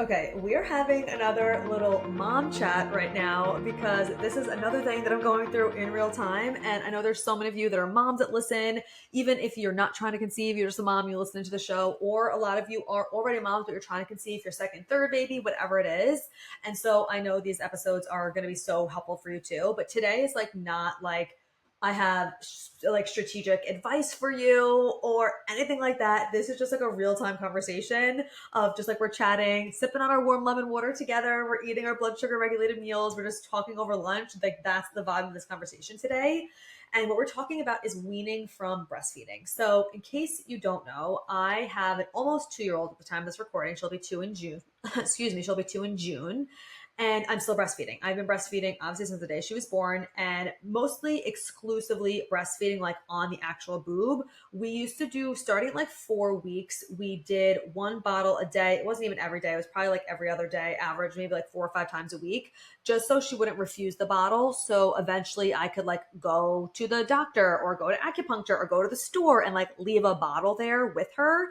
Okay, we're having another little mom chat right now because this is another thing that I'm going through in real time. And I know there's so many of you that are moms that listen, even if you're not trying to conceive, you're just a mom, you listen to the show, or a lot of you are already moms, but you're trying to conceive your second, third baby, whatever it is. And so I know these episodes are going to be so helpful for you too. But today is like not like I have like strategic advice for you or anything like that. This is just like a real time conversation of just like we're chatting, sipping on our warm lemon water together. We're eating our blood sugar regulated meals. We're just talking over lunch. Like that's the vibe of this conversation today. And what we're talking about is weaning from breastfeeding. So, in case you don't know, I have an almost 2 year old at the time of this recording. She'll be two in June. Excuse me, she'll be two in June. And I'm still breastfeeding. I've been breastfeeding obviously since the day she was born and mostly exclusively breastfeeding like on the actual boob. We used to do starting at like 4 weeks. We did one bottle a day. It wasn't even every day. It was probably like every other day, average, maybe like 4 or 5 times a week, just so she wouldn't refuse the bottle. So eventually I could like go to the doctor or go to acupuncture or go to the store and like leave a bottle there with her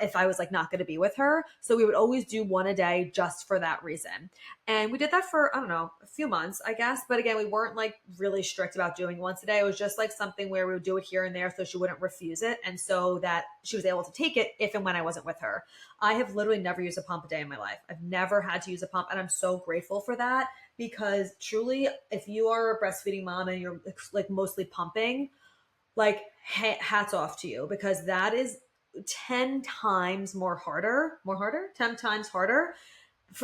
if I was like not going to be with her. So we would always do one a day just for that reason. And we did that for, I don't know, a few months, I guess. But again, we weren't like really strict about doing once a day. It was just like something where we would do it here and there so she wouldn't refuse it. And so that she was able to take it if and when I wasn't with her. I have literally never used a pump a day in my life. I've never had to use a pump. And I'm so grateful for that because truly, if you are a breastfeeding mom and you're like mostly pumping, like hats off to you because that is 10 times more harder, 10 times harder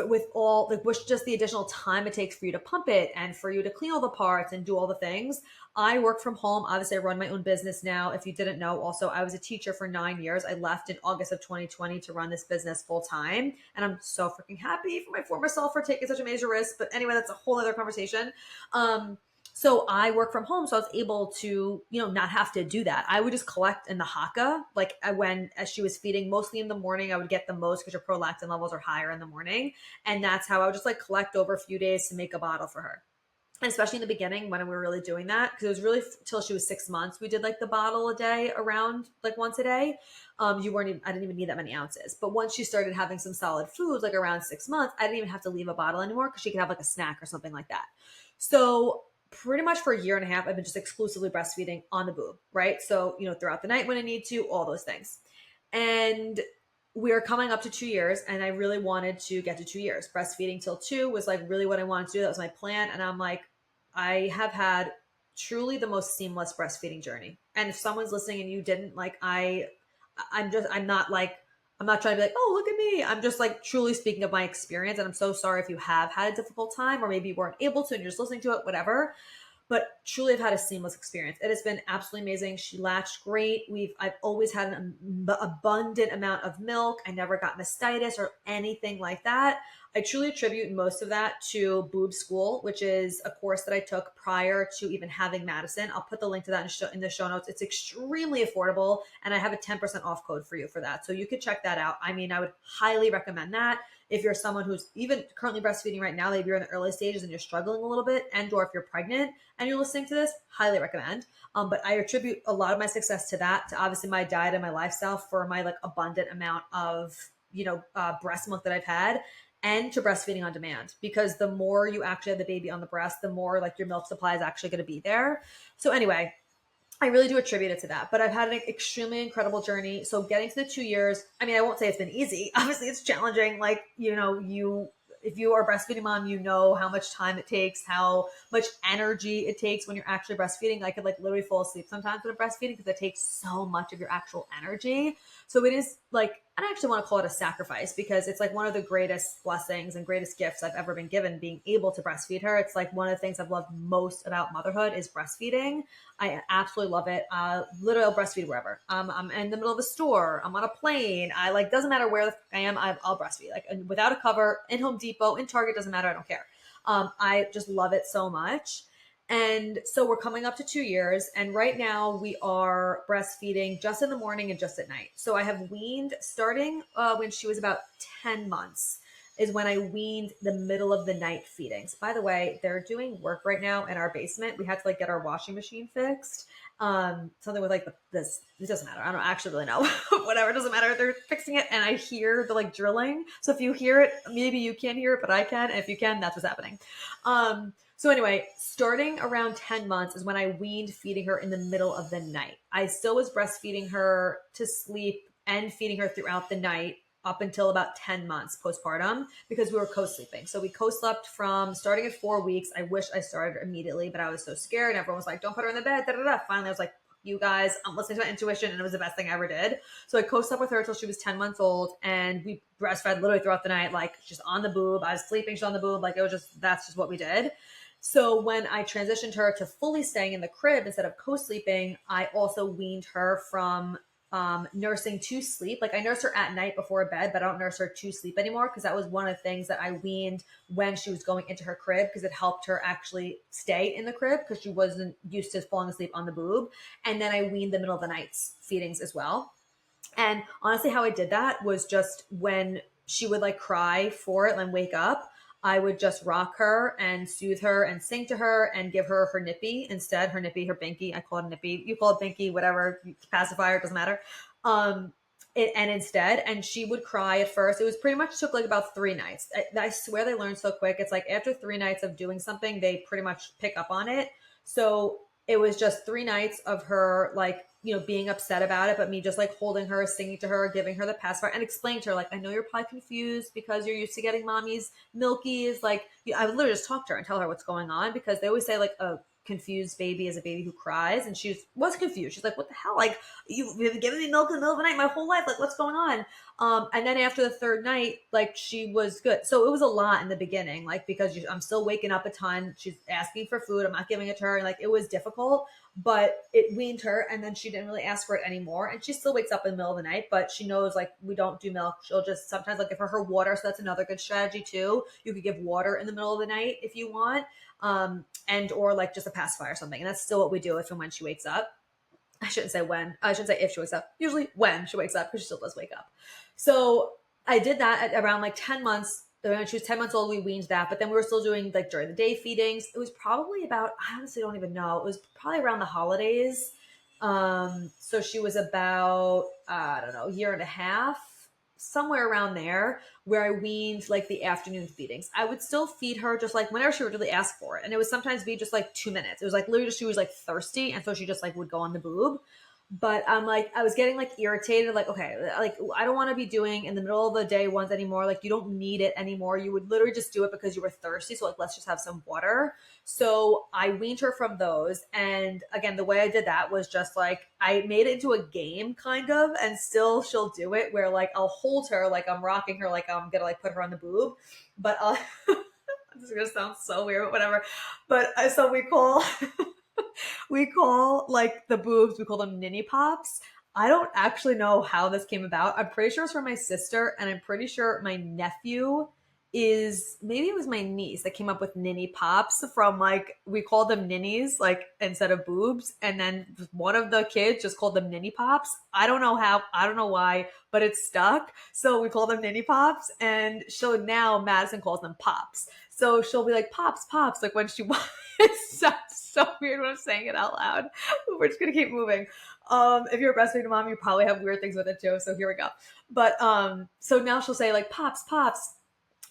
with all like with just the additional time it takes for you to pump it and for you to clean all the parts and do all the things. I work from home. Obviously, I run my own business now. If you didn't know, also I was a teacher for 9 years. I left in August of 2020 to run this business full time, and I'm so freaking happy for my former self for taking such a major risk. But anyway, that's a whole other conversation. um so I work from home, so I was able to, not have to do that. I would just collect in the Haka, like when as she was feeding, mostly in the morning. I would get the most because your prolactin levels are higher in the morning, and that's how I would just like collect over a few days to make a bottle for her. And especially in the beginning when we were really doing that, because it was really till she was 6 months, we did like the bottle a day around like once a day. You weren't even, I didn't even need that many ounces. But once she started having some solid foods, like around 6 months, I didn't even have to leave a bottle anymore because she could have like a snack or something like that. So pretty much for a year and a half, I've been just exclusively breastfeeding on the boob, right? So, throughout the night when I need to, all those things. And we are coming up to 2 years, and I really wanted to get to 2 years. Breastfeeding till two was like really what I wanted to do. That was my plan. And I'm like, I have had truly the most seamless breastfeeding journey. And if someone's listening and you didn't, like, I'm not like, I'm not trying to be like, oh, look at me. I'm just like truly speaking of my experience. And I'm so sorry if you have had a difficult time or maybe you weren't able to and you're just listening to it, whatever. But truly I've had a seamless experience. It has been absolutely amazing. She latched great. I've always had an abundant amount of milk. I never got mastitis or anything like that. I truly attribute most of that to Boob School, which is a course that I took prior to even having Madison. I'll put the link to that in the show notes. It's extremely affordable, and I have a 10% off code for you for that. So you could check that out. I mean, I would highly recommend that. If you're someone who's even currently breastfeeding right now, maybe you're in the early stages and you're struggling a little bit, and or if you're pregnant and you're listening to this, highly recommend. But I attribute a lot of my success to that, to obviously my diet and my lifestyle for my like abundant amount of breast milk that I've had, and to breastfeeding on demand, because the more you actually have the baby on the breast, the more like your milk supply is actually going to be there. So anyway, I really do attribute it to that, but I've had an extremely incredible journey. So getting to the 2 years, I mean, I won't say it's been easy. Obviously it's challenging. Like, if you are a breastfeeding mom, you know how much time it takes, how much energy it takes when you're actually breastfeeding. I could like literally fall asleep sometimes when I'm breastfeeding because it takes so much of your actual energy. So it is like, I don't actually want to call it a sacrifice because it's like one of the greatest blessings and greatest gifts I've ever been given, being able to breastfeed her. It's like one of the things I've loved most about motherhood is breastfeeding. I absolutely love it. Literally, I'll breastfeed wherever. I'm in the middle of a store. I'm on a plane. I like, doesn't matter where I am. I'll breastfeed like without a cover, in Home Depot, in Target, doesn't matter. I don't care. I just love it so much. And so we're coming up to 2 years, and right now we are breastfeeding just in the morning and just at night. So I have weaned starting when she was about 10 months. is when I weaned the middle of the night feedings. By the way, they're doing work right now in our basement. We had to like get our washing machine fixed. Something with like this, it doesn't matter. I don't actually really know. Whatever, it doesn't matter. They're fixing it and I hear the like drilling. So if you hear it, maybe you can't hear it, but I can. And if you can, that's what's happening. So anyway, starting around 10 months is when I weaned feeding her in the middle of the night. I still was breastfeeding her to sleep and feeding her throughout the night up until about 10 months postpartum because we were co-sleeping. So we co-slept from starting at 4 weeks. I wish I started immediately, but I was so scared. Everyone was like, don't put her in the bed. Da, da, da. Finally, I was like, you guys, I'm listening to my intuition, and it was the best thing I ever did. So I co-slept with her until she was 10 months old, and we breastfed literally throughout the night, like just on the boob. I was sleeping, she's on the boob. Like it was just, that's just what we did. So when I transitioned her to fully staying in the crib instead of co-sleeping, I also weaned her from nursing to sleep. Like I nurse her at night before bed, but I don't nurse her to sleep anymore because that was one of the things that I weaned when she was going into her crib because it helped her actually stay in the crib because she wasn't used to falling asleep on the boob. And then I weaned the middle of the night feedings as well. And honestly, how I did that was just when she would like cry for it and wake up, I would just rock her and soothe her and sing to her and give her her nippy instead. Her nippy, her binky. I call it nippy. You call it binky, whatever. Pacifier, it doesn't matter. And instead, and she would cry at first. It was pretty much took like about 3 nights. I swear they learned so quick. It's like after 3 nights of doing something, they pretty much pick up on it. So it was just 3 nights of her like, being upset about it, but me just like holding her, singing to her, giving her the pacifier and explaining to her, like, I know you're probably confused because you're used to getting mommy's milkies. Like, I would literally just talk to her and tell her what's going on because they always say like a confused baby is a baby who cries. And she was confused. She's like, what the hell? Like, you've been giving me milk in the middle of the night my whole life. Like, what's going on? And then after the 3rd night, like she was good. So it was a lot in the beginning, like, because I'm still waking up a ton. She's asking for food. I'm not giving it to her. Like, it was difficult, but it weaned her. And then she didn't really ask for it anymore. And she still wakes up in the middle of the night, but she knows like we don't do milk. She'll just sometimes like give her water. So that's another good strategy too. You could give water in the middle of the night if you want. And or like just a pacifier or something. And that's still what we do if and when she wakes up. I shouldn't say when. I should say if she wakes up. Usually when she wakes up because she still does wake up. So I did that at around like 10 months. When she was 10 months old, we weaned that. But then we were still doing like during the day feedings. It was probably about, I honestly don't even know. It was probably around the holidays. So she was about, I don't know, a year and a half, somewhere around there, where I weaned like the afternoon feedings. I would still feed her just like whenever she would really ask for it. And it would sometimes be just like 2 minutes. It was like literally just, she was like thirsty. And so she just like would go on the boob. But I'm like, I was getting like irritated, like, okay, like I don't want to be doing in the middle of the day ones anymore. Like you don't need it anymore. You would literally just do it because you were thirsty. So like, let's just have some water. So I weaned her from those. And again, the way I did that was just like, I made it into a game kind of, and still she'll do it where like, I'll hold her, like I'm rocking her, like I'm going to like put her on the boob, but I'll, this is going to sound so weird, but whatever. But so we call like the boobs, we call them ninny pops. I don't actually know how this came about. I'm pretty sure it's from my sister, and I'm pretty sure my nephew is, maybe it was my niece that came up with ninny pops from like, we called them ninnies, like instead of boobs. And then one of the kids just called them ninny pops. I don't know how, I don't know why, but it stuck. So we call them ninny pops. And now Madison calls them pops. So she'll be like, pops, pops, like when she wants. It sounds so weird when I'm saying it out loud. We're just gonna keep moving. If you're a breastfeeding mom, you probably have weird things with it too. So here we go. But so now she'll say like pops, pops.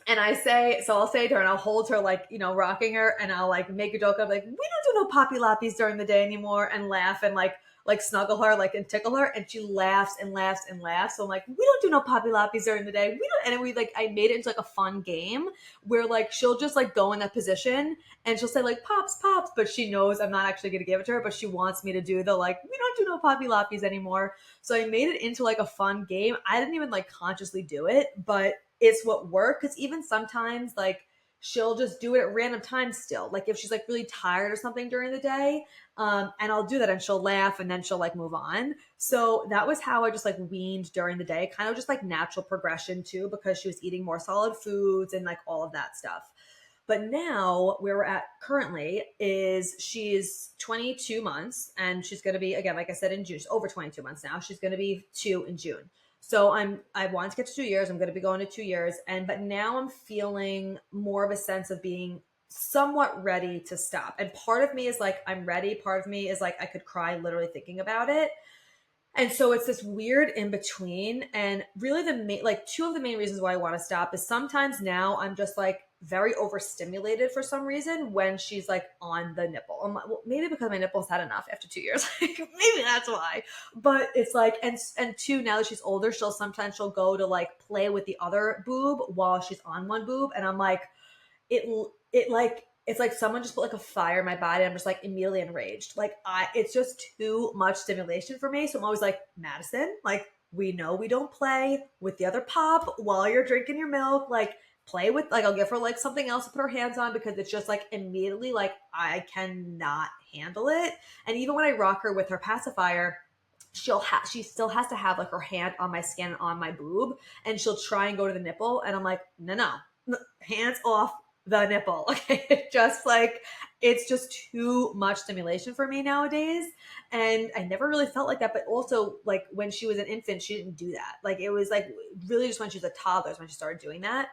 And I'll say to her and I'll hold her like, rocking her, and I'll like make a joke of like, we don't do no poppy loppies during the day anymore, and laugh and like snuggle her, like, and tickle her. And she laughs and laughs and laughs. So I'm like, we don't do no poppy loppies during the day. We don't. And then I made it into like a fun game where like, she'll just like go in that position and she'll say like pops, pops, but she knows I'm not actually going to give it to her, but she wants me to do the like, we don't do no poppy loppies anymore. So I made it into like a fun game. I didn't even like consciously do it, but it's what worked. Cause even sometimes like she'll just do it at random times still. Like if she's like really tired or something during the day, and I'll do that and she'll laugh and then she'll like move on. So that was how I just like weaned during the day, kind of just like natural progression too, because she was eating more solid foods and like all of that stuff. But now where we're at currently is she's 22 months and she's going to be, again, like I said, in June, she's over 22 months now. She's going to be 2 in June. So I wanted to get to 2 years. I'm going to be going to 2 years. But now I'm feeling more of a sense of being somewhat ready to stop. And part of me is like, I'm ready. Part of me is like, I could cry literally thinking about it. And so it's this weird in between. And really two of the main reasons why I want to stop is sometimes now I'm just like very overstimulated for some reason when she's like on the nipple. I'm like, well, maybe because my nipple's had enough after 2 years. Maybe that's why. But it's like, and two, now that she's older, she'll go to like play with the other boob while she's on one boob. And I'm like, it's like someone just put like a fire in my body. I'm just like immediately enraged. It's just too much stimulation for me. So I'm always like, Madison, like, we know we don't play with the other pop while you're drinking your milk. Like, play with, like, I'll give her like something else to put her hands on, because it's just like immediately like I cannot handle it. And even when I rock her with her pacifier, she still has to have like her hand on my skin, on my boob, and she'll try and go to the nipple, and I'm like, no, hands off the nipple. Okay, it's just too much stimulation for me nowadays. And I never really felt like that. But also, like, when she was an infant, she didn't do that. Like, it was like really just when she was a toddler is when she started doing that.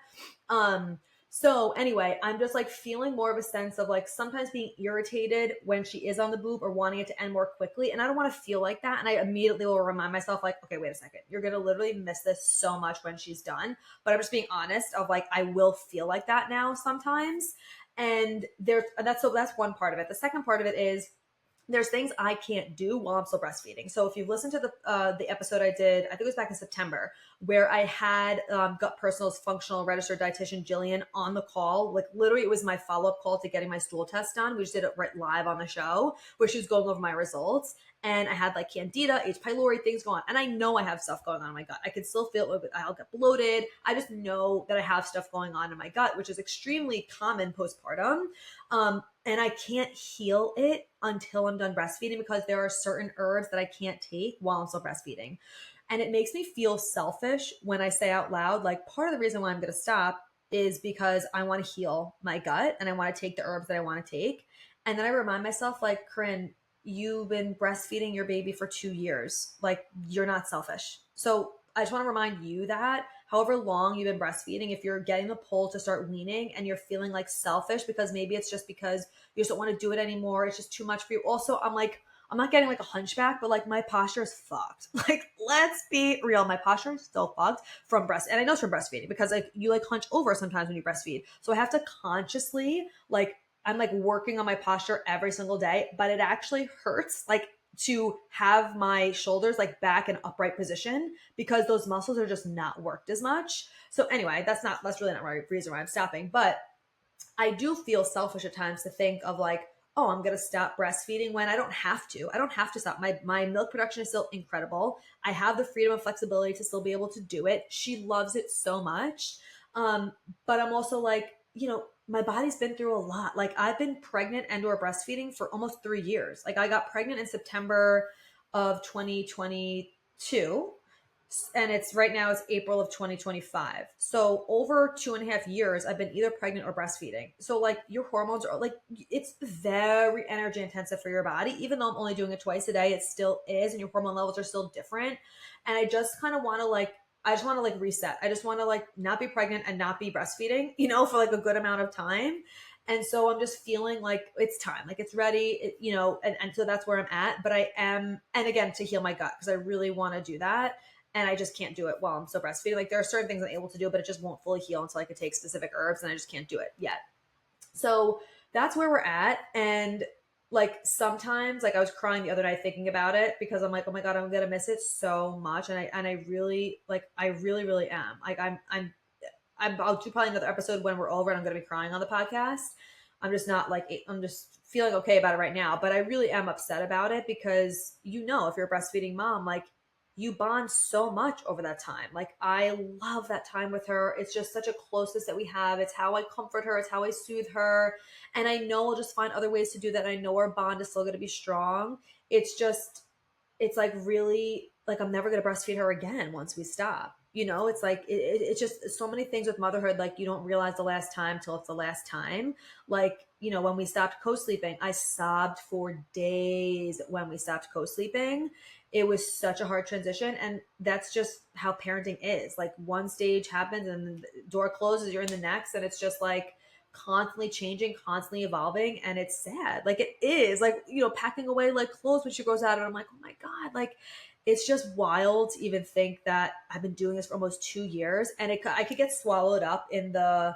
So anyway, I'm just like feeling more of a sense of like sometimes being irritated when she is on the boob or wanting it to end more quickly. And I don't want to feel like that. And I immediately will remind myself like, okay, wait a second. You're going to literally miss this so much when she's done. But I'm just being honest of like, I will feel like that now sometimes. And that's one part of it. The second part of it is there's things I can't do while I'm still breastfeeding. So if you've listened to the episode I did, I think it was back in September, where I had Gut Personal's functional registered dietitian Jillian on the call. Like, literally, it was my follow-up call to getting my stool test done. We just did it right live on the show, where she was going over my results. And I had like candida, H. pylori, things going on. And I know I have stuff going on in my gut. I can still feel it. I'll get bloated. I just know that I have stuff going on in my gut, which is extremely common postpartum. And I can't heal it until I'm done breastfeeding, because there are certain herbs that I can't take while I'm still breastfeeding. And it makes me feel selfish when I say out loud, like, part of the reason why I'm going to stop is because I want to heal my gut and I want to take the herbs that I want to take. And then I remind myself, like, Corinne, you've been breastfeeding your baby for 2 years. Like, you're not selfish. So I just want to remind you that however long you've been breastfeeding, if you're getting the pull to start weaning and you're feeling like selfish because maybe it's just because you just don't want to do it anymore, it's just too much for you. Also, I'm like, I'm not getting like a hunchback, but like my posture is fucked. Like, let's be real. My posture is still fucked from and I know it's from breastfeeding, because like you like hunch over sometimes when you breastfeed. So I have to consciously, like, I'm like working on my posture every single day, but it actually hurts like to have my shoulders like back in upright position, because those muscles are just not worked as much. So anyway, that's really not my reason why I'm stopping, but I do feel selfish at times to think of like, oh, I'm going to stop breastfeeding when I don't have to. I don't have to stop. My milk production is still incredible. I have the freedom and flexibility to still be able to do it. She loves it so much. But I'm also like, my body's been through a lot. Like, I've been pregnant and or breastfeeding for almost 3 years. Like, I got pregnant in September of 2022, and it's right now it's April of 2025. So over 2.5 years, I've been either pregnant or breastfeeding. So like, your hormones are like, it's very energy intensive for your body. Even though I'm only doing it twice a day, it still is, and your hormone levels are still different. And I just kind of want to like, reset. I just want to like not be pregnant and not be breastfeeding, for like a good amount of time. And so I'm just feeling like it's time, like it's ready, and so that's where I'm at. But I am, and again, to heal my gut, because I really want to do that. And I just can't do it while I'm still breastfeeding. Like, there are certain things I'm able to do, but it just won't fully heal until I could take specific herbs, and I just can't do it yet. So that's where we're at. And like, sometimes, like, I was crying the other night thinking about it, because I'm like, oh my God, I'm gonna miss it so much. And I really really am. Like, I'll do probably another episode when we're over and I'm gonna be crying on the podcast. I'm just not like, I'm just feeling okay about it right now, but I really am upset about it, because if you're a breastfeeding mom, like, you bond so much over that time. Like, I love that time with her. It's just such a closeness that we have. It's how I comfort her. It's how I soothe her. And I know I'll just find other ways to do that. I know our bond is still going to be strong. It's like, really, like, I'm never going to breastfeed her again once we stop. It's like, it's just so many things with motherhood. Like, you don't realize the last time till it's the last time. Like, when we stopped co-sleeping, I sobbed for days when we stopped co-sleeping. it was such a hard transition. And that's just how parenting is. Like one stage happens and the door closes, you're in the next. And it's just like constantly changing, constantly evolving. And it's sad. Like it is like, packing away like clothes when she goes out. And I'm like, oh my God, like it's just wild to even think that I've been doing this for almost 2 years and I could get swallowed up in the,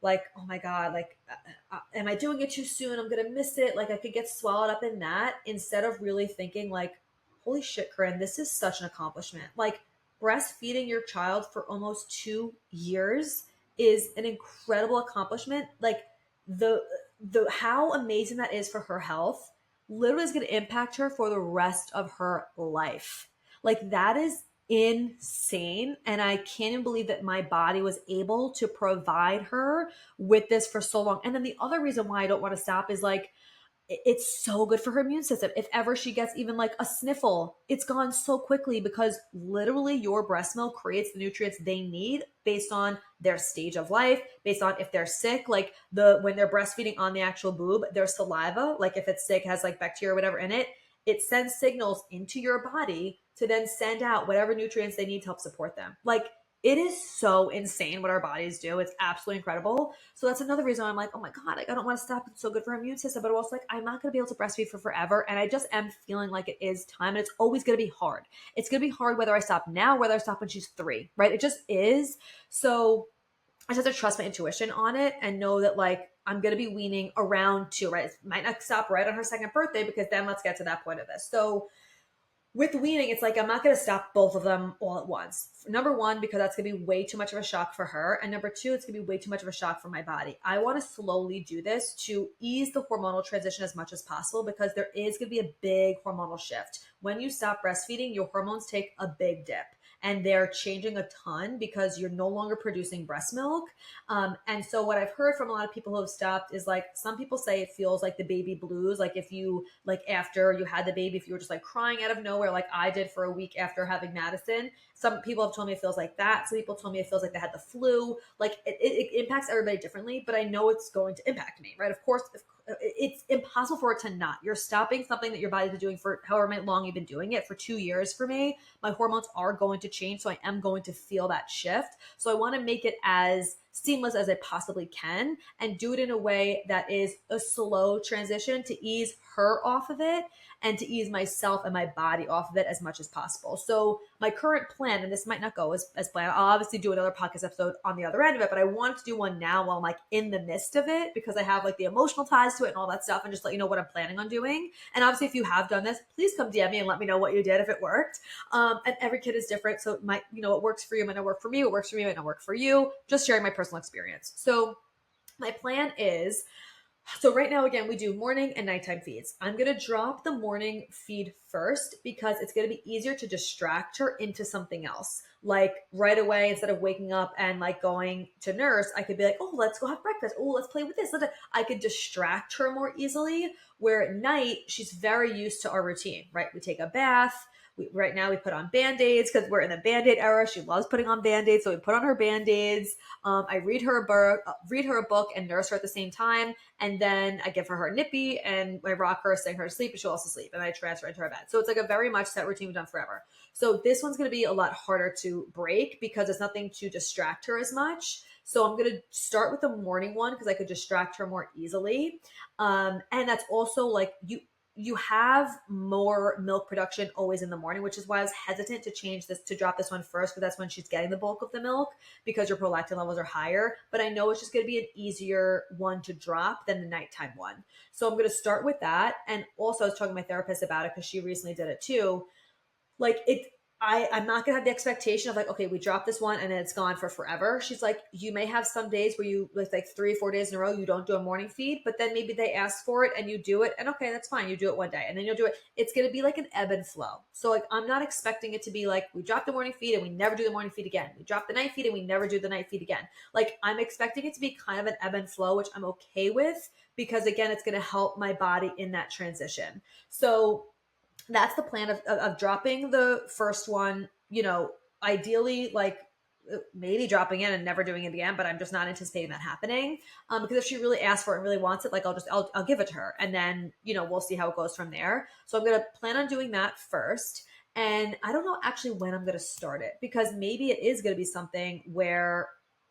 like, oh my God, like, am I doing it too soon? I'm going to miss it. Like I could get swallowed up in that instead of really thinking like, holy shit, Corinne, this is such an accomplishment. Like breastfeeding your child for almost 2 years is an incredible accomplishment. Like the, how amazing that is for her health literally is going to impact her for the rest of her life. Like that is insane. And I can't even believe that my body was able to provide her with this for so long. And then the other reason why I don't want to stop is like, it's so good for her immune system. If ever she gets even like a sniffle, it's gone so quickly because literally your breast milk creates the nutrients they need based on their stage of life, based on if they're sick, like when they're breastfeeding on the actual boob, their saliva, like if it's sick, has like bacteria or whatever in it, it sends signals into your body to then send out whatever nutrients they need to help support them. Like it is so insane what our bodies do. It's absolutely incredible. So that's another reason I'm like, oh my God, like I don't want to stop. It's so good for her immune system. But also like, I'm not going to be able to breastfeed for forever. And I just am feeling like it is time and it's always going to be hard. It's going to be hard whether I stop now, whether I stop when she's 3, right? It just is. So I just have to trust my intuition on it and know that like, I'm going to be weaning around 2, right? It might not stop right on her 2nd birthday because then let's get to that point of this. So with weaning, it's like I'm not going to stop both of them all at once. Number one, because that's going to be way too much of a shock for her. And number two, it's going to be way too much of a shock for my body. I want to slowly do this to ease the hormonal transition as much as possible because there is going to be a big hormonal shift. When you stop breastfeeding, your hormones take a big dip. And they're changing a ton because you're no longer producing breast milk. And so what I've heard from a lot of people who have stopped is like, some people say it feels like the baby blues. Like if you, like after you had the baby, if you were just like crying out of nowhere, like I did for a week after having Madison, some people have told me it feels like that. Some people told me it feels like they had the flu. Like it impacts everybody differently, but I know it's going to impact me, right? Of course, it's impossible for it to not. You're stopping something that your body's been doing for however long you've been doing it. For 2 years for me, my hormones are going to change. So I am going to feel that shift. So I want to make it as seamless as I possibly can and do it in a way that is a slow transition to ease her off of it and to ease myself and my body off of it as much as possible. So my current plan, and this might not go as planned, I'll obviously do another podcast episode on the other end of it, but I wanted to do one now while I'm like in the midst of it because I have like the emotional ties to it and all that stuff and just let you know what I'm planning on doing. And obviously if you have done this, please come DM me and let me know what you did if it worked. And every kid is different. So what works for you might not work for me. What works for me might not work for you. Just sharing my personal experience. So my plan is, so right now, again, we do morning and nighttime feeds. I'm going to drop the morning feed first because it's going to be easier to distract her into something else. Like right away, instead of waking up and like going to nurse, I could be like, oh, let's go have breakfast. Oh, let's play with this. I could distract her more easily. Where at night, she's very used to our routine, right? We take a bath. Right now we put on Band-Aids because we're in the Band-Aid era. She loves putting on Band-Aids. So we put on her Band-Aids. I read her a book and nurse her at the same time. And then I give her nippy and I rock her, sing her to sleep, and she'll also sleep. And I transfer into her bed. So it's like a very much set routine we've done forever. So this one's going to be a lot harder to break because it's nothing to distract her as much. So I'm going to start with the morning one because I could distract her more easily. And that's also like you have more milk production always in the morning, which is why I was hesitant to change this, to drop this one first, because that's when she's getting the bulk of the milk because your prolactin levels are higher. But I know it's just going to be an easier one to drop than the nighttime one. So I'm going to start with that. And also I was talking to my therapist about it because she recently did it too. Like I'm not gonna have the expectation of like, okay, we dropped this one and then it's gone for forever. She's like, you may have some days where you like 3 or 4 days in a row, you don't do a morning feed, but then maybe they ask for it and you do it. And okay, that's fine. You do it one day and then you'll do it. It's going to be like an ebb and flow. So like, I'm not expecting it to be like, we drop the morning feed and we never do the morning feed again. We drop the night feed and we never do the night feed again. Like I'm expecting it to be kind of an ebb and flow, which I'm okay with because again, it's going to help my body in that transition. So that's the plan of dropping the first one, ideally like maybe dropping it and never doing it again, but I'm just not anticipating that happening. Because if she really asks for it and really wants it, like I'll give it to her and then, we'll see how it goes from there. So I'm going to plan on doing that first. And I don't know actually when I'm going to start it, because maybe it is going to be something where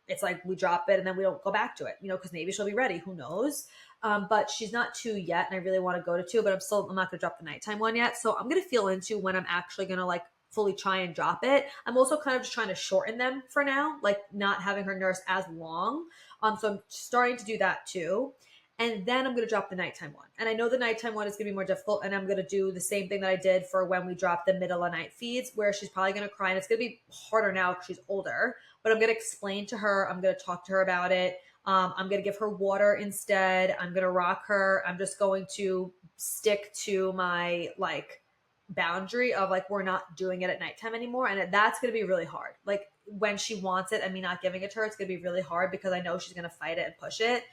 it's like we drop it and then we don't go back to it, because maybe she'll be ready. Who knows? But she's not 2 yet, and I really want to go to 2, but I'm not going to drop the nighttime one yet. So I'm going to feel into when I'm actually going to like fully try and drop it. I'm also kind of just trying to shorten them for now, like not having her nurse as long. So I'm starting to do that too. And then I'm going to drop the nighttime one. And I know the nighttime one is going to be more difficult. And I'm going to do the same thing that I did for when we dropped the middle of night feeds, where she's probably going to cry. And it's going to be harder now because she's older. But I'm going to explain to her. I'm going to talk to her about it. I'm going to give her water instead. I'm going to rock her. I'm just going to stick to my like boundary of like, we're not doing it at nighttime anymore. And that's going to be really hard. Like when she wants it and me not giving it to her, it's going to be really hard because I know she's going to fight it and push it.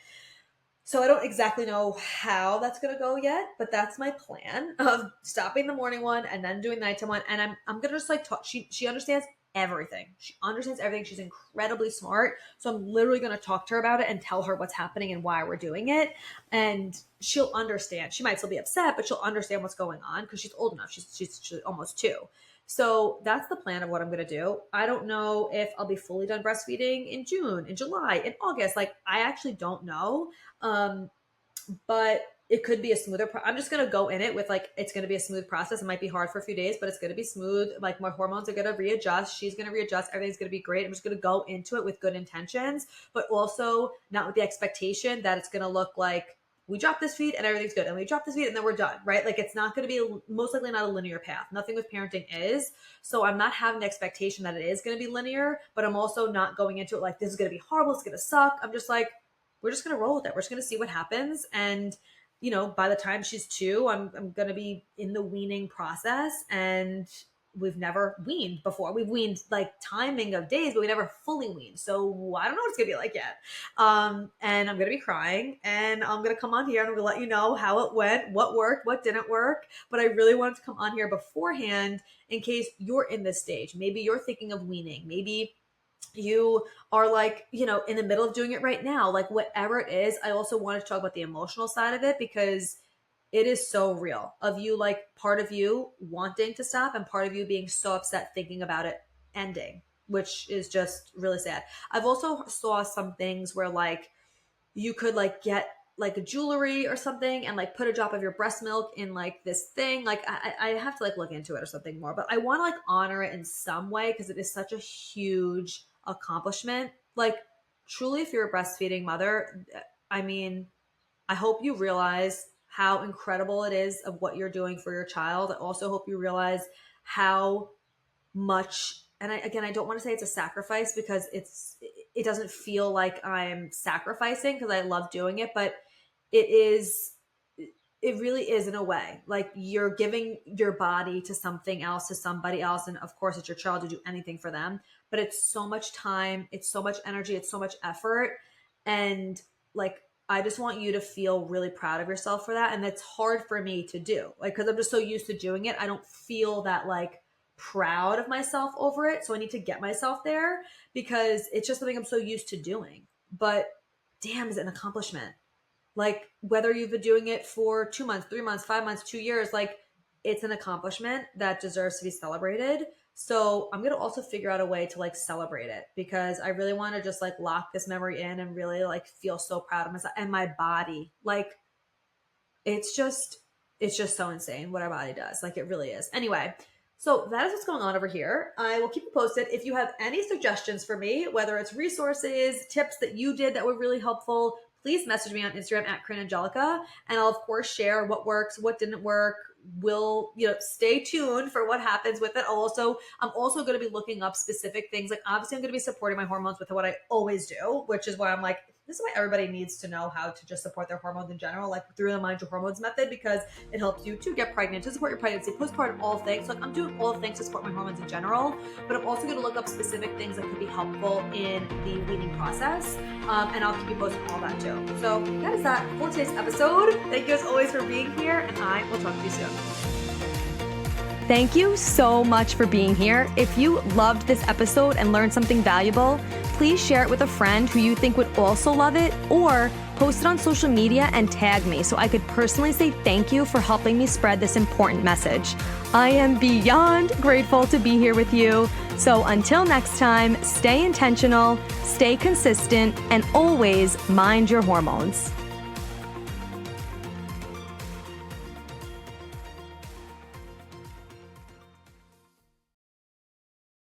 So I don't exactly know how that's going to go yet, but that's my plan of stopping the morning one and then doing the nighttime one. And I'm going to just like talk. She understands everything. She understands everything. She's incredibly smart. So I'm literally going to talk to her about it and tell her what's happening and why we're doing it. And she'll understand. She might still be upset, but she'll understand what's going on because she's old enough. She's almost 2. So that's the plan of what I'm going to do. I don't know if I'll be fully done breastfeeding in June, in July, in August. Like I actually don't know. But it could be a smoother I'm just going to go in it with like, it's going to be a smooth process. It might be hard for a few days, but it's going to be smooth. Like my hormones are going to readjust. She's going to readjust. Everything's going to be great. I'm just going to go into it with good intentions, but also not with the expectation that it's going to look like we drop this feed and everything's good. And we drop this feed and then we're done, right? Like it's not going to be most likely not a linear path. Nothing with parenting is. So I'm not having the expectation that it is going to be linear, but I'm also not going into it like this is going to be horrible. It's going to suck. I'm just like, we're just going to roll with it. We're just going to see what happens. And, by the time she's 2, I'm going to be in the weaning process, and we've never weaned before. We've weaned like timing of days, but we never fully weaned. So I don't know what it's going to be like yet. And I'm going to be crying, and I'm going to come on here and I'm going to let you know how it went, what worked, what didn't work. But I really wanted to come on here beforehand in case you're in this stage. Maybe you're thinking of weaning. Maybe you are like, in the middle of doing it right now, like whatever it is. I also wanted to talk about the emotional side of it because it is so real of you, like part of you wanting to stop and part of you being so upset thinking about it ending, which is just really sad. I've also saw some things where like you could like get like a jewelry or something and like put a drop of your breast milk in like this thing. Like I have to like look into it or something more, but I want to like honor it in some way because it is such a huge accomplishment. Like truly, if you're a breastfeeding mother, I mean, I hope you realize how incredible it is of what you're doing for your child. I also hope you realize how much, and I don't want to say it's a sacrifice because it doesn't feel like I'm sacrificing because I love doing it, but it really is in a way. Like you're giving your body to something else, to somebody else. And of course it's your child to do anything for them, but it's so much time, it's so much energy, it's so much effort. And like, I just want you to feel really proud of yourself for that. And that's hard for me to do, like, cause I'm just so used to doing it. I don't feel that like proud of myself over it. So I need to get myself there because it's just something I'm so used to doing. But damn, is it an accomplishment? Like whether you've been doing it for 2 months, 3 months, 5 months, 2 years, like it's an accomplishment that deserves to be celebrated. So I'm going to also figure out a way to like celebrate it because I really want to just like lock this memory in and really like feel so proud of myself and my body. Like it's just so insane what our body does. Like it really is. Anyway, so that is what's going on over here. I will keep you posted. If you have any suggestions for me, whether it's resources, tips that you did that were really helpful, please message me on Instagram at Corinne Angelica. And I'll of course share what works, what didn't work. We'll, stay tuned for what happens with it. I'm also going to be looking up specific things. Like obviously I'm going to be supporting my hormones with what I always do, which is why I'm like, this is why everybody needs to know how to just support their hormones in general, like through the Mind Your Hormones method, because it helps you to get pregnant, to support your pregnancy, postpartum, all things. Like I'm doing all things to support my hormones in general, but I'm also going to look up specific things that could be helpful in the weaning process. And I'll keep you posted on all that too. So that is that for today's episode. Thank you as always for being here, and I will talk to you soon. Thank you so much for being here. If you loved this episode and learned something valuable, please share it with a friend who you think would also love it, or post it on social media and tag me so I could personally say thank you for helping me spread this important message. I am beyond grateful to be here with you. So until next time, stay intentional, stay consistent, and always mind your hormones.